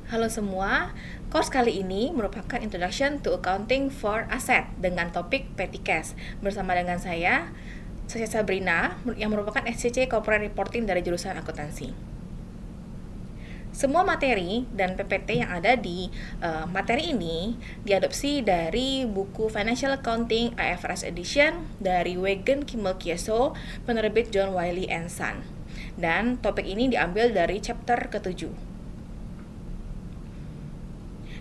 Halo semua, course kali ini merupakan Introduction to Accounting for Asset dengan topik Petty Cash bersama dengan saya, Sabrina, yang merupakan SCC Corporate Reporting dari jurusan akuntansi. Semua materi dan PPT yang ada di materi ini diadopsi dari buku Financial Accounting IFRS Edition dari Wagen Kimmel Kieso, penerbit John Wiley & Son. Dan topik ini diambil dari chapter ke-7.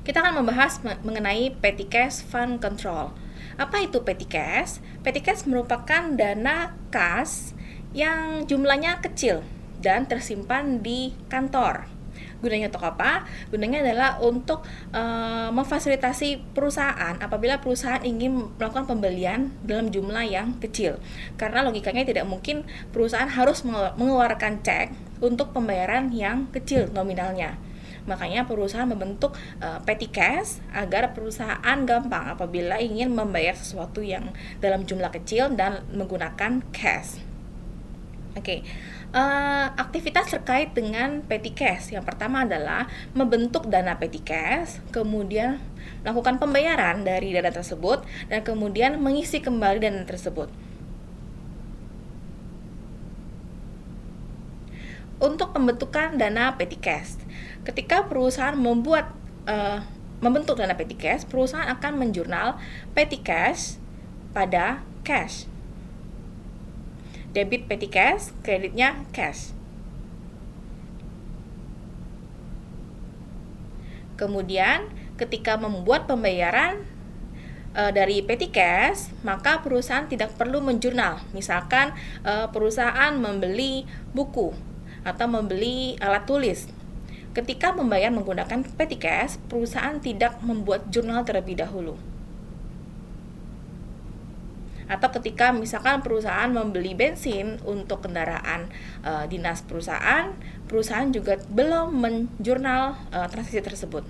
Kita akan membahas mengenai Petty Cash Fund Control. Apa itu Petty Cash? Petty Cash merupakan dana kas yang jumlahnya kecil dan tersimpan di kantor. Gunanya untuk apa? Gunanya adalah untuk memfasilitasi perusahaan apabila perusahaan ingin melakukan pembelian dalam jumlah yang kecil. Karena logikanya tidak mungkin perusahaan harus mengeluarkan cek untuk pembayaran yang kecil nominalnya. Makanya perusahaan membentuk petty cash agar perusahaan gampang apabila ingin membayar sesuatu yang dalam jumlah kecil dan menggunakan cash. Aktivitas terkait dengan petty cash yang pertama adalah membentuk dana petty cash, kemudian melakukan pembayaran dari dana tersebut, dan kemudian mengisi kembali dana tersebut. Untuk pembentukan dana petty cash, ketika perusahaan membentuk dana petty cash, perusahaan akan menjurnal petty cash pada cash. Debit petty cash, kreditnya cash. Kemudian ketika membuat pembayaran dari petty cash, maka perusahaan tidak perlu menjurnal. Misalkan perusahaan membeli buku atau membeli alat tulis. Ketika membayar menggunakan petty cash, perusahaan tidak membuat jurnal terlebih dahulu. Atau ketika misalkan perusahaan membeli bensin untuk kendaraan dinas perusahaan juga belum menjurnal transaksi tersebut.